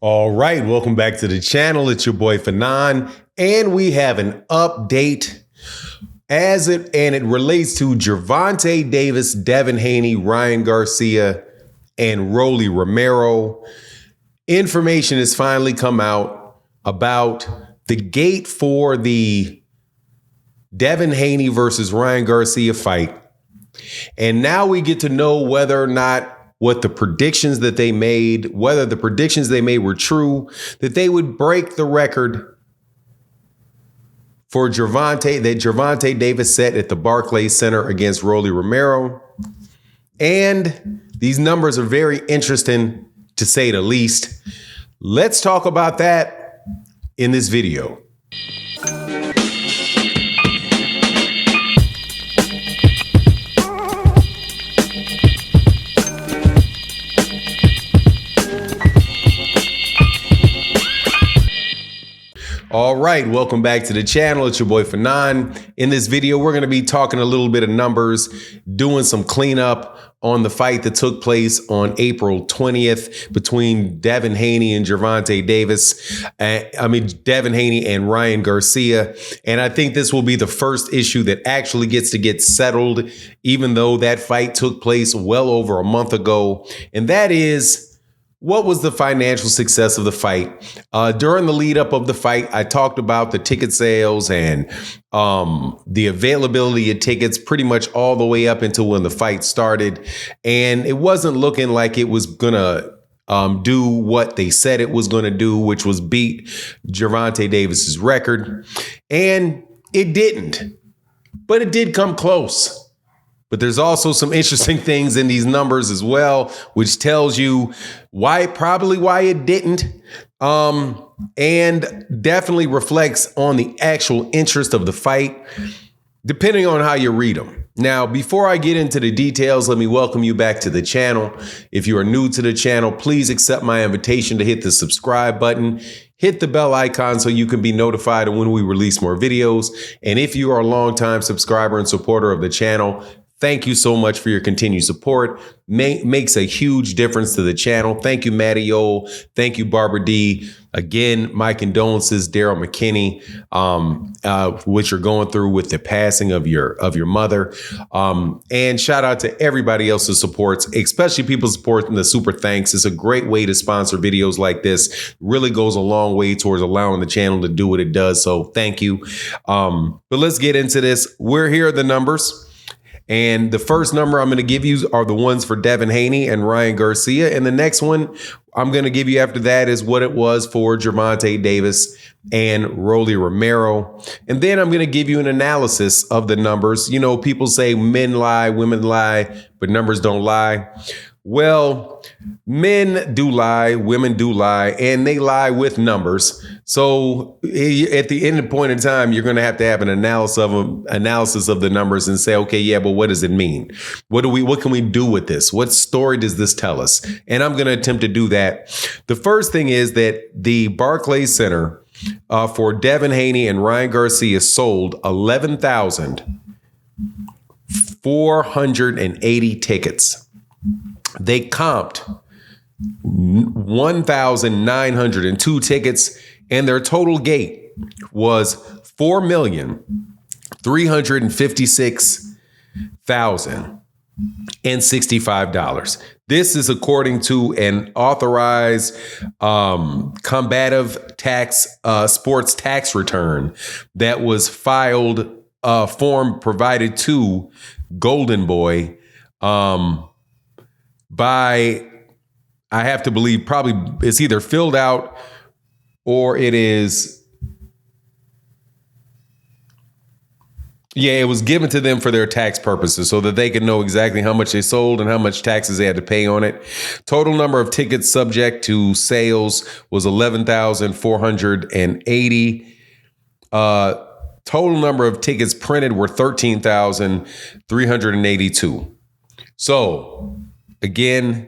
All right, welcome back to the channel. It's your boy Fanon, and we have an update it relates to Gervonta Davis, Devin Haney, Ryan Garcia, and Rolly Romero. Information has finally come out about the gate for the Devin Haney versus Ryan Garcia fight. And now we get to know whether or not what the predictions that they made, whether the predictions they made were true, that they would break the record for Gervonta Davis set at the Barclays Center against Rolly Romero. And these numbers are very interesting, to say the least. Let's talk about that in this video. All right, welcome back to the channel. It's your boy Fanon. In this video, we're going to be talking a little bit of numbers, doing some cleanup on the fight that took place on April 20th between Devin Haney and Gervonta Davis. Devin Haney and Ryan Garcia. And I think this will be the first issue that actually gets to get settled, even though that fight took place well over a month ago. And that is, what was the financial success of the fight? During the lead up of the fight, I talked about the ticket sales and the availability of tickets pretty much all the way up until when the fight started. And it wasn't looking like it was going to do what they said it was going to do, which was beat Gervonta Davis's record. And it didn't, but it did come close. But there's also some interesting things in these numbers as well, which tells you probably why it didn't, and definitely reflects on the actual interest of the fight, depending on how you read them. Now, before I get into the details, let me welcome you back to the channel. If you are new to the channel, please accept my invitation to hit the subscribe button. Hit the bell icon so you can be notified of when we release more videos. And if you are a longtime subscriber and supporter of the channel, thank you so much for your continued support. Makes a huge difference to the channel. Thank you, Matty O. Thank you, Barbara D. Again, my condolences, Daryl McKinney, what you're going through with the passing of your mother. And shout out to everybody else who supports, especially people supporting the super thanks. It's a great way to sponsor videos like this. Really goes a long way towards allowing the channel to do what it does. So thank you. But let's get into this. Here are the numbers. And the first number I'm going to give you are the ones for Devin Haney and Ryan Garcia. And the next one I'm going to give you after that is what it was for Gervonta Davis and Rolly Romero. And then I'm going to give you an analysis of the numbers. You know, people say men lie, women lie, but numbers don't lie. Well, men do lie, women do lie, and they lie with numbers. So at the end of the point in time, you're going to have an analysis of the numbers and say, okay, yeah, but what does it mean? What can we do with this? What story does this tell us? And I'm going to attempt to do that. The first thing is that the Barclays Center for Devin Haney and Ryan Garcia sold 11,480 tickets. They comped 1,902 tickets, and their total gate was $4,356,065. This is according to an authorized combative sports tax return that was filed, form provided to Golden Boy by, I have to believe, probably it's either filled out or it is, it was given to them for their tax purposes so that they could know exactly how much they sold and how much taxes they had to pay on it. Total number of tickets subject to sales was 11,480. Total number of tickets printed were 13,382. So again,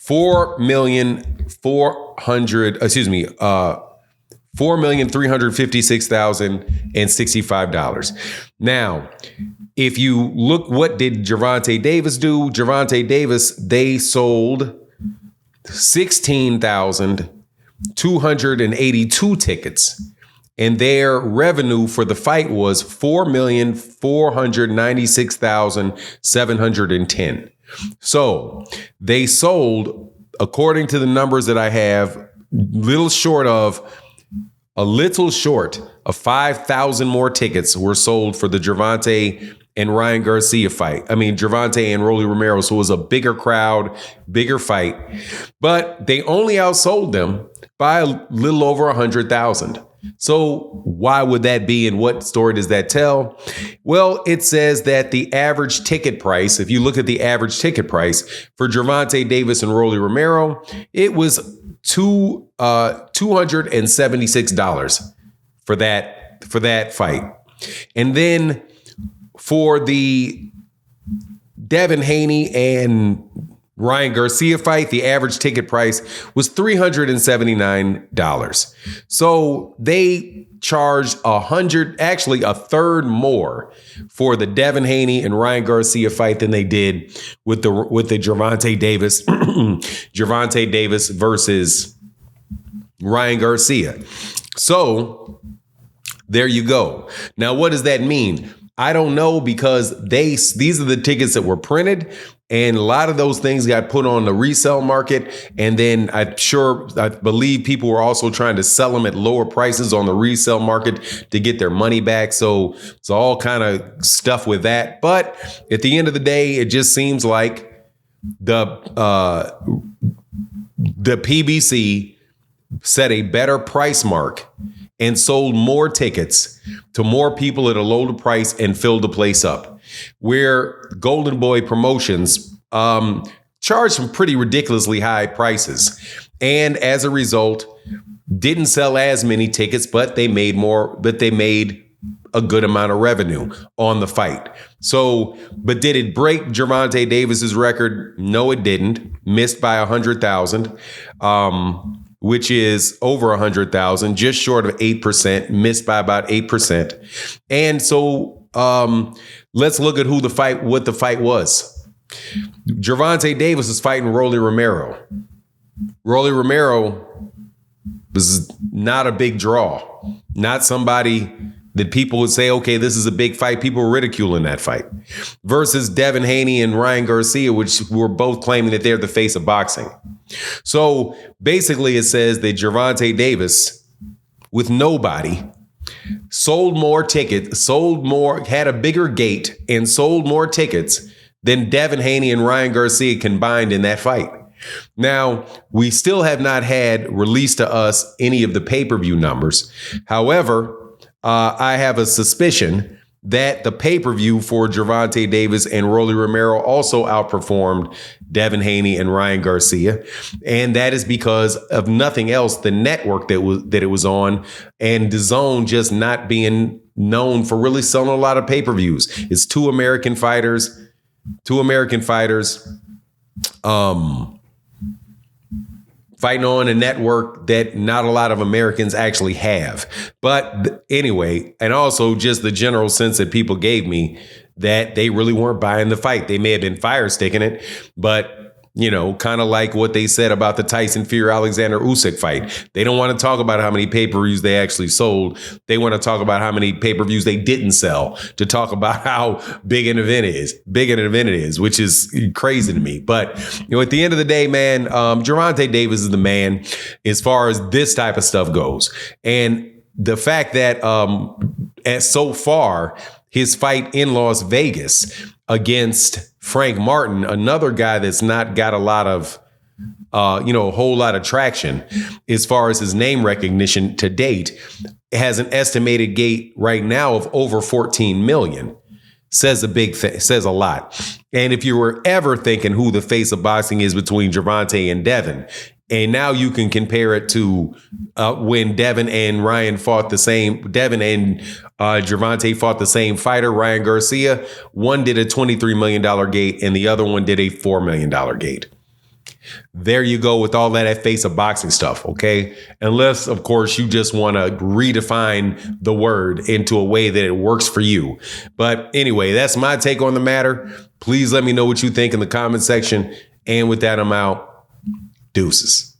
$4,356,065. Now, if you look, what did Gervonta Davis do? Gervonta Davis, they sold 16,000 282 tickets. And their revenue for the fight was $4,496,710. So they sold, according to the numbers that I have, a little short of 5,000 more tickets were sold for the Gervonta and Ryan Garcia fight. I mean, Gervonta and Rolly Romero. So it was a bigger crowd, bigger fight. But they only outsold them by a little over 100,000. So why would that be, and what story does that tell? Well, it says that the average ticket price, if you look at the average ticket price for Gervonta Davis and Rolly Romero, it was $276 for that fight. And then for the Devin Haney and Ryan Garcia fight, the average ticket price was $379. So they charged a third more for the Devin Haney and Ryan Garcia fight than they did with the Gervonta Davis, Gervonta Davis versus Ryan Garcia. So there you go. Now, what does that mean? I don't know, because these are the tickets that were printed, and a lot of those things got put on the resale market. And then I believe people were also trying to sell them at lower prices on the resale market to get their money back. So it's all kind of stuff with that. But at the end of the day, it just seems like the PBC set a better price mark and sold more tickets to more people at a lower price and filled the place up. Where Golden Boy Promotions charged some pretty ridiculously high prices, and as a result, didn't sell as many tickets, but they made a good amount of revenue on the fight. So, but did it break Gervonta Davis's record? No, it didn't. Missed by 100,000. Which is over 100,000, just short of 8%, missed by about 8%. And so let's look at what the fight was. Gervonta Davis is fighting Rolly Romero. Rolly Romero was not a big draw, not somebody that people would say, okay, this is a big fight. People were ridiculing that fight. Versus Devin Haney and Ryan Garcia, which were both claiming that they're the face of boxing. So basically it says that Gervonta Davis, with nobody, sold more tickets, had a bigger gate and sold more tickets than Devin Haney and Ryan Garcia combined in that fight. Now, we still have not had released to us any of the pay-per-view numbers. However, I have a suspicion that the pay-per-view for Gervonta Davis and Rolly Romero also outperformed Devin Haney and Ryan Garcia. And that is because of nothing else, the network that it was on, and DAZN just not being known for really selling a lot of pay-per-views. It's two American fighters, fighting on a network that not a lot of Americans actually have. But anyway, and also just the general sense that people gave me that they really weren't buying the fight. They may have been fire sticking it, but kind of like what they said about the Tyson Fury Alexander Usyk fight. They don't want to talk about how many pay-per-views they actually sold. They want to talk about how many pay-per-views they didn't sell, to talk about how big an event it is, which is crazy to me. But at the end of the day, man, Gervonta Davis is the man as far as this type of stuff goes. And the fact that so far his fight in Las Vegas against Frank Martin, another guy that's not got a lot of, a whole lot of traction as far as his name recognition to date, has an estimated gate right now of over 14 million. Says a lot. And if you were ever thinking who the face of boxing is between Gervonta and Devin, and now you can compare it to when Devin and Gervonta fought the same fighter, Ryan Garcia. One did a $23 million gate and the other one did a $4 million gate. There you go with all that face of boxing stuff, okay? Unless, of course, you just want to redefine the word into a way that it works for you. But anyway, that's my take on the matter. Please let me know what you think in the comment section. And with that, I'm out. Deuces.